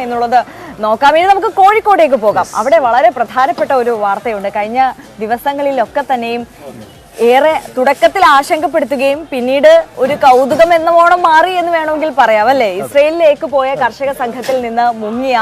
എന്നുള്ളത് നോക്കാം. ഇനി നമുക്ക് കോഴിക്കോടേക്ക് പോകാം. അവിടെ വളരെ പ്രധാനപ്പെട്ട ഒരു വാർത്തയുണ്ട്. കഴിഞ്ഞ ദിവസങ്ങളിലൊക്കെ തന്നെയും ഏറെ തുടക്കത്തിൽ ആശങ്കപ്പെടുത്തുകയും പിന്നീട് ഒരു കൗതുകം എന്നോണം മാറി എന്ന് വേണമെങ്കിൽ പറയാം അല്ലേ. ഇസ്രയേലിലേക്ക് പോയ കർഷക സംഘത്തിൽ നിന്ന് മുങ്ങിയ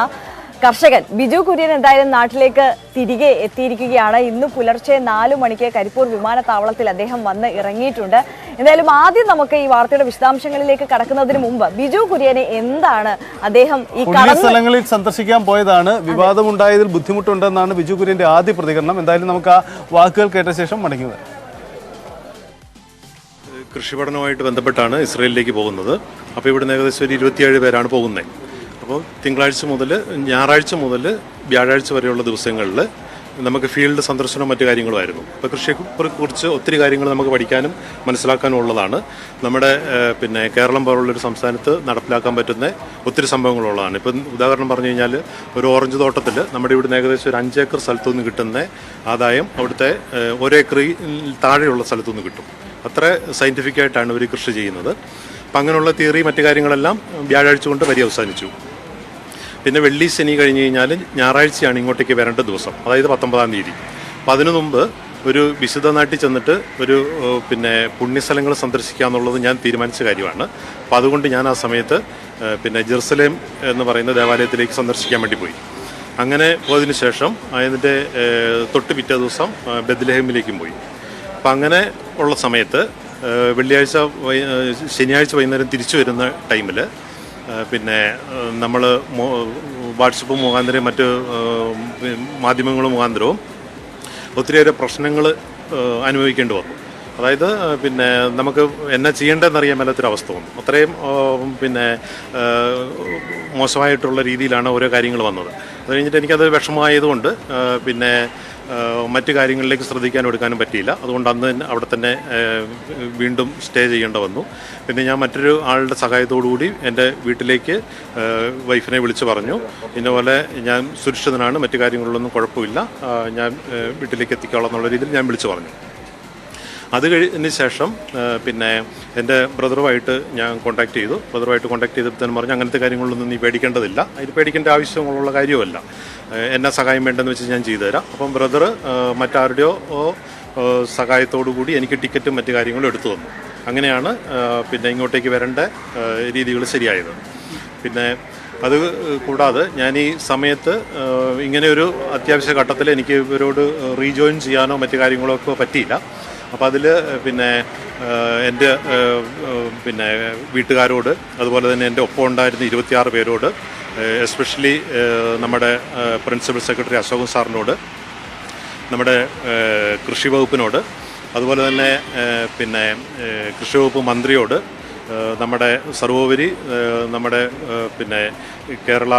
കർഷകൻ ബിജു കുര്യൻ എന്തായാലും നാട്ടിലേക്ക് തിരികെ എത്തിയിരിക്കുകയാണ്. ഇന്ന് പുലർച്ചെ 4 മണിക്ക് കരിപ്പൂർ വിമാനത്താവളത്തിൽ അദ്ദേഹം വന്ന് ഇറങ്ങിയിട്ടുണ്ട്. എന്തായാലും ആദ്യം നമുക്ക് ഈ വാർത്തയുടെ വിശദാംശങ്ങളിലേക്ക് കടക്കുന്നതിന് മുമ്പ് ബിജു കുര്യനെ എന്താണ് അദ്ദേഹം ഈ സ്ഥലങ്ങളിൽ സന്ദർശിക്കാൻ പോയതാണ്, വിവാദമുണ്ടായതിൽ ബുദ്ധിമുട്ടുണ്ടെന്നാണ് ബിജു കുര്യന്റെ ആദ്യ പ്രതികരണം. എന്തായാലും നമുക്ക് ആ വാക്കുകൾ കേട്ട ശേഷം മടങ്ങി വരാം. കൃഷിപഠനവുമായിട്ട് ബന്ധപ്പെട്ടാണ് ഇസ്രയേലിലേക്ക് പോകുന്നത്. അപ്പോൾ ഇവിടുന്ന് ഏകദേശം ഒരു 27 പേരാണ് പോകുന്നത്. അപ്പോൾ തിങ്കളാഴ്ച മുതൽ ഞായറാഴ്ച മുതൽ വ്യാഴാഴ്ച വരെയുള്ള ദിവസങ്ങളിൽ നമുക്ക് ഫീൽഡ് സന്ദർശനവും മറ്റു കാര്യങ്ങളുമായിരുന്നു. അപ്പോൾ കൃഷിയെക്കുറിച്ച് ഒത്തിരി കാര്യങ്ങൾ നമുക്ക് പഠിക്കാനും മനസ്സിലാക്കാനും ഉള്ളതാണ്. നമ്മുടെ കേരളം പോലുള്ളൊരു സംസ്ഥാനത്ത് നടപ്പിലാക്കാൻ പറ്റുന്ന ഒത്തിരി സംഭവങ്ങളുള്ളതാണ്. ഇപ്പം ഉദാഹരണം പറഞ്ഞു കഴിഞ്ഞാൽ ഒരു ഓറഞ്ച് തോട്ടത്തിൽ നമ്മുടെ ഇവിടുന്ന് ഏകദേശം ഒരു 5 ഏക്കർ സ്ഥലത്തു നിന്ന് കിട്ടുന്ന ആദായം അവിടുത്തെ 1 ഏക്കറിൽ താഴെയുള്ള സ്ഥലത്തു നിന്ന് കിട്ടും. അത്ര സയൻറ്റിഫിക്കായിട്ടാണ് ഇവർ കൃഷി ചെയ്യുന്നത്. അപ്പം അങ്ങനെയുള്ള തിയറി മറ്റു കാര്യങ്ങളെല്ലാം വ്യാഴാഴ്ച കൊണ്ട് അവസാനിച്ചു. പിന്നെ വെള്ളി ശനി കഴിഞ്ഞ് കഴിഞ്ഞാൽ ഞായറാഴ്ചയാണ് ഇങ്ങോട്ടേക്ക് വരേണ്ട ദിവസം, അതായത് 19-ാം തീയതി. അപ്പം അതിനു മുമ്പ് ഒരു വിശുദ്ധ നാട്ടിൽ ചെന്നിട്ട് ഒരു പുണ്യസ്ഥലങ്ങൾ സന്ദർശിക്കുക എന്നുള്ളത് ഞാൻ തീരുമാനിച്ച കാര്യമാണ്. അപ്പോൾ അതുകൊണ്ട് ഞാൻ ആ സമയത്ത് ജെറുസലേം എന്ന് പറയുന്ന ദേവാലയത്തിലേക്ക് സന്ദർശിക്കാൻ വേണ്ടി പോയി. അങ്ങനെ പോയതിന് ശേഷം അതിൻ്റെ തൊട്ട് പിറ്റേ ദിവസം ബെത്ലഹേമിലേക്കും പോയി. അപ്പം അങ്ങനെ ഉള്ള സമയത്ത് ശനിയാഴ്ച വൈകുന്നേരം തിരിച്ചു വരുന്ന ടൈമിൽ നമ്മൾ വാട്സപ്പ് മുഖാന്തരം മറ്റ് മാധ്യമങ്ങൾ മുഖാന്തരവും ഒത്തിരിയേറെ പ്രശ്നങ്ങൾ അനുഭവിക്കേണ്ടി വന്നു. അതായത് നമുക്ക് എന്നാ ചെയ്യേണ്ടതെന്നറിയാൻ മേലാത്തൊരവസ്ഥ വന്നു. അത്രയും മോശമായിട്ടുള്ള രീതിയിലാണ് ഓരോ കാര്യങ്ങൾ വന്നത്. അത് കഴിഞ്ഞിട്ട് എനിക്കത് വിഷമമായതുകൊണ്ട് മറ്റു കാര്യങ്ങളിലേക്ക് ശ്രദ്ധിക്കാനും എടുക്കാനും പറ്റിയില്ല. അതുകൊണ്ട് അന്ന് തന്നെ അവിടെ തന്നെ വീണ്ടും സ്റ്റേ ചെയ്യേണ്ട വന്നു. പിന്നെ ഞാൻ മറ്റൊരു ആളുടെ സഹായത്തോടുകൂടി എൻ്റെ വീട്ടിലേക്ക് വൈഫിനെ വിളിച്ച് പറഞ്ഞു, ഇന്നപോലെ ഞാൻ സുരക്ഷിതനാണ്, മറ്റു കാര്യങ്ങളിലൊന്നും കുഴപ്പമില്ല, ഞാൻ വീട്ടിലേക്ക് എത്തിക്കോളാം എന്നുള്ള രീതിയിൽ ഞാൻ വിളിച്ചു പറഞ്ഞു. അത് കഴിഞ്ഞ ശേഷം എൻ്റെ ബ്രദറുമായിട്ട് ഞാൻ കോൺടാക്ട് ചെയ്തു. ബ്രദറുമായിട്ട് കോൺടാക്ട് ചെയ്തിട്ട് തന്നെ പറഞ്ഞു, അങ്ങനത്തെ കാര്യങ്ങളിലൊന്നും നീ പേടിക്കേണ്ടതില്ല, അതിന് പേടിക്കേണ്ട ആവശ്യമുള്ള കാര്യമല്ല, എന്നാ സഹായം വേണ്ടെന്ന് വെച്ച് ഞാൻ ചെയ്തു തരാം. അപ്പം ബ്രദർ മറ്റാരുടെയോ സഹായത്തോടു കൂടി എനിക്ക് ടിക്കറ്റും മറ്റു കാര്യങ്ങളും എടുത്തു തന്നു. അങ്ങനെയാണ് ഇങ്ങോട്ടേക്ക് വരേണ്ട രീതികൾ ശരിയായത്. അത് കൂടാതെ ഞാൻ ഈ സമയത്ത് ഇങ്ങനെയൊരു അത്യാവശ്യ ഘട്ടത്തിൽ എനിക്ക് ഇവരോട് റീജോയിൻ ചെയ്യാനോ മറ്റു കാര്യങ്ങളോ ഒക്കെ പറ്റിയില്ല. അപ്പോൾ അതിൽ എൻ്റെ വീട്ടുകാരോട്, അതുപോലെ തന്നെ എൻ്റെ ഒപ്പം ഉണ്ടായിരുന്ന 26 പേരോട്, എസ്പെഷ്യലി നമ്മുടെ പ്രിൻസിപ്പൽ സെക്രട്ടറി അശോകൻ സാറിനോട്, നമ്മുടെ കൃഷി വകുപ്പിനോട്, അതുപോലെ തന്നെ കൃഷി വകുപ്പ് മന്ത്രിയോട്, നമ്മുടെ സർവോപരി നമ്മുടെ കേരള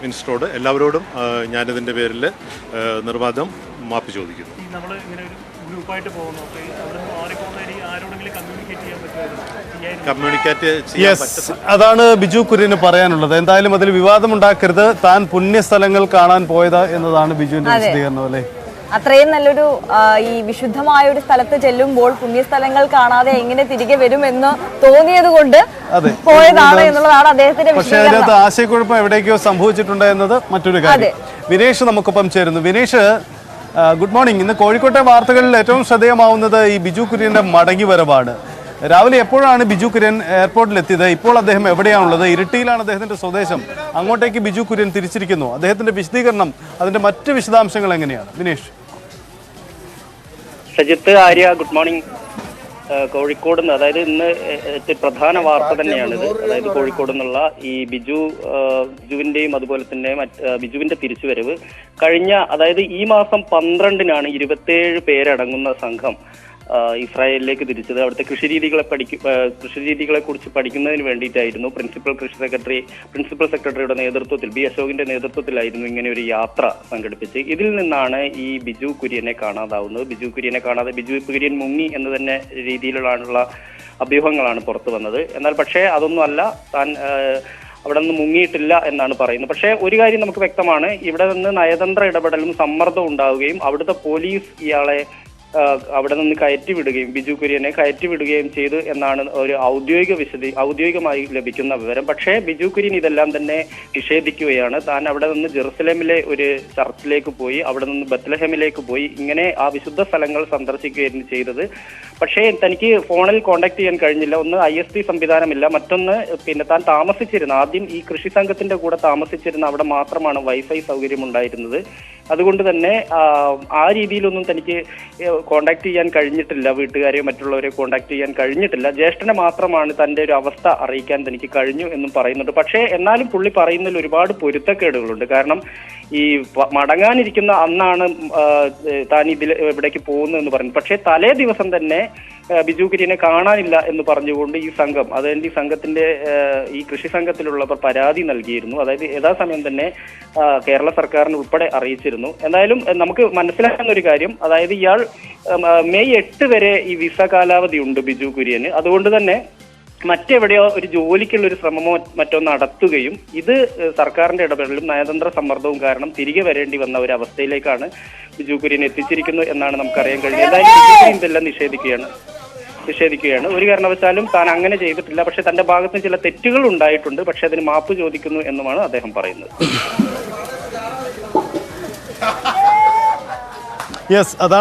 മിനിസ്റ്ററോട്, എല്ലാവരോടും ഞാനിതിൻ്റെ പേരിൽ നിർബാധം മാപ്പ് ചോദിക്കുന്നു. അതാണ് ബിജു കുര്യന് പറയാനുള്ളത്. എന്തായാലും അതിൽ വിവാദമുണ്ടാക്കരുത്, താൻ പുണ്യസ്ഥലങ്ങൾ കാണാൻ പോയത് എന്നതാണ് ബിജുവിന്റെ വിശദീകരണം അല്ലേ. അത്രയും നല്ലൊരു ഈ വിശുദ്ധമായ ഒരു സ്ഥലത്ത് ചെല്ലുമ്പോൾ പുണ്യസ്ഥലങ്ങൾ കാണാതെ എങ്ങനെ തിരികെ വരുമെന്ന് തോന്നിയത് കൊണ്ട് പോയതാണ് എന്നുള്ളതാണ് അദ്ദേഹത്തിന്റെ പക്ഷേ അതിനകത്ത് ആശയക്കുഴപ്പം എവിടേക്കോ സംഭവിച്ചിട്ടുണ്ട് എന്നത് മറ്റൊരു കാര്യം. വിനേഷ് നമുക്കൊപ്പം ചേരുന്നു. Vinesh, good morning. ഇന്ന് കോഴിക്കോട്ടെ വാർത്തകളിൽ ഏറ്റവും ശ്രദ്ധേയമാവുന്നത് ഈ ബിജു കുര്യന്റെ മടങ്ങി വരവാണ്. രാവിലെ എപ്പോഴാണ് ബിജു കുര്യൻ എയർപോർട്ടിൽ എത്തിയത്? ഇപ്പോൾ അദ്ദേഹം എവിടെയാണുള്ളത്? ഇരിട്ടിയിലാണ് അദ്ദേഹത്തിന്റെ സ്വദേശം. അങ്ങോട്ടേക്ക് ബിജു കുര്യൻ തിരിച്ചിരിക്കുന്നു. അദ്ദേഹത്തിന്റെ വിശദീകരണം, അതിന്റെ മറ്റ് വിശദാംശങ്ങൾ എങ്ങനെയാണ്? വിനേഷ്. Sajith, Arya, good morning. കോഴിക്കോട് നിന്ന്, അതായത് ഇന്ന് പ്രധാന വാർത്ത തന്നെയാണിത്. അതായത് കോഴിക്കോട് നിന്നുള്ള ഈ ബിജുവിന്റെയും അതുപോലെ തന്നെ ബിജുവിന്റെ തിരിച്ചുവരവ് അതായത് ഈ മാസം 12-നാണ് 27 പേരടങ്ങുന്ന സംഘം ഇസ്രായേലിലേക്ക് തിരിച്ചത്. അവിടുത്തെ കൃഷിരീതികളെ കുറിച്ച് പഠിക്കുന്നതിന് വേണ്ടിയിട്ടായിരുന്നു പ്രിൻസിപ്പൽ സെക്രട്ടറിയുടെ നേതൃത്വത്തിൽ, ബി അശോകിന്റെ നേതൃത്വത്തിലായിരുന്നു ഇങ്ങനെ ഒരു യാത്ര സംഘടിപ്പിച്ച്. ഇതിൽ നിന്നാണ് ഈ ബിജു കുര്യനെ കാണാതാവുന്നത്. ബിജു കുര്യൻ മുങ്ങി എന്ന് തന്നെ രീതിയിലുള്ള അഭ്യൂഹങ്ങളാണ് പുറത്തു വന്നത്. എന്നാൽ പക്ഷേ അതൊന്നും അല്ല, താൻ അവിടെ നിന്ന് മുങ്ങിയിട്ടില്ല എന്നാണ് പറയുന്നത്. പക്ഷേ ഒരു കാര്യം നമുക്ക് വ്യക്തമാണ്, ഇവിടെ നിന്ന് നയതന്ത്ര ഇടപെടലും സമ്മർദ്ദവും ഉണ്ടാവുകയും അവിടുത്തെ പോലീസ് ഇയാളെ അവിടെ നിന്ന് കയറ്റിവിടുകയും ബിജു കുര്യനെ കയറ്റിവിടുകയും ചെയ്തു എന്നാണ് ഒരു ഔദ്യോഗികമായി ലഭിക്കുന്ന വിവരം. പക്ഷേ ബിജു കുര്യൻ ഇതെല്ലാം തന്നെ നിഷേധിക്കുകയാണ്. താൻ അവിടെ നിന്ന് ജെറുസലേമിലെ ഒരു ചർച്ചിലേക്ക് പോയി, അവിടെ നിന്ന് ബത്ലഹേമിലേക്ക് പോയി, ഇങ്ങനെ ആ വിശുദ്ധ സ്ഥലങ്ങൾ സന്ദർശിക്കുകയായിരുന്നു ചെയ്തത്. പക്ഷേ തനിക്ക് ഫോണിൽ കോൺടാക്ട് ചെയ്യാൻ കഴിഞ്ഞില്ല. ഒന്ന് ISP സംവിധാനമില്ല, മറ്റൊന്ന് പിന്നെ താൻ താമസിച്ചിരുന്ന ആദ്യം ഈ കൃഷി സംഘത്തിന്റെ കൂടെ താമസിച്ചിരുന്ന അവിടെ മാത്രമാണ് വൈഫൈ സൗകര്യം ഉണ്ടായിരുന്നത്. അതുകൊണ്ട് തന്നെ ആ രീതിയിലൊന്നും തനിക്ക് കോണ്ടാക്ട് ചെയ്യാൻ കഴിഞ്ഞിട്ടില്ല. വീട്ടുകാരെയോ മറ്റുള്ളവരെ കോണ്ടാക്ട് ചെയ്യാൻ കഴിഞ്ഞിട്ടില്ല. ജ്യേഷ്ഠനെ മാത്രമാണ് തന്റെ ഒരു അവസ്ഥ അറിയിക്കാൻ തനിക്ക് കഴിഞ്ഞു എന്നും പറയുന്നുണ്ട്. പക്ഷേ എന്നാലും പുള്ളി പറയുന്നതിൽ ഒരുപാട് പൊരുത്തക്കേടുകളുണ്ട്. കാരണം ഈ മടങ്ങാനിരിക്കുന്ന അന്നാണ് താൻ ഇവിടേക്ക് പോകുന്നതെന്ന് പറഞ്ഞു. പക്ഷേ തലേ ദിവസം തന്നെ ബിജു കുര്യനെ കാണാനില്ല എന്ന് പറഞ്ഞുകൊണ്ട് ഈ സംഘം, അതായത് ഈ സംഘത്തിന്റെ ഈ കൃഷി സംഘത്തിലുള്ളവർ പരാതി നൽകിയിരുന്നു. അതായത് യഥാസമയം തന്നെ കേരള സർക്കാരിന് ഉൾപ്പെടെ അറിയിച്ചിരുന്നു. എന്തായാലും നമുക്ക് മനസ്സിലാക്കുന്ന ഒരു കാര്യം, അതായത് ഇയാൾ മെയ് 8 വരെ ഈ വിസ കാലാവധി ഉണ്ട് ബിജു കുര്യന്. അതുകൊണ്ട് തന്നെ മറ്റെവിടെയോ ഒരു ജോലിക്കുള്ള ഒരു ശ്രമമോ മറ്റോ നടത്തുകയും ഇത് സർക്കാരിന്റെ ഇടപെടലും നയതന്ത്ര സമ്മർദ്ദവും കാരണം തിരികെ വരേണ്ടി വന്ന ഒരു അവസ്ഥയിലേക്കാണ് ബിജു കുര്യൻ എത്തിച്ചിരിക്കുന്നു എന്നാണ് നമുക്കറിയാൻ കഴിയുന്നത്. ഏതായാലും ബിജു കുര്യൻ ഇതെല്ലാം നിഷേധിക്കുകയാണ്. ഒരു കാരണവശാലും താൻ അങ്ങനെ ചെയ്തിട്ടില്ല. പക്ഷെ തന്റെ ഭാഗത്ത് ചില തെറ്റുകൾ ഉണ്ടായിട്ടുണ്ട്. പക്ഷെ അതിന് മാപ്പ് ചോദിക്കുന്നു എന്നുമാണ് അദ്ദേഹം പറയുന്നത്. യെസ്, അതാണ്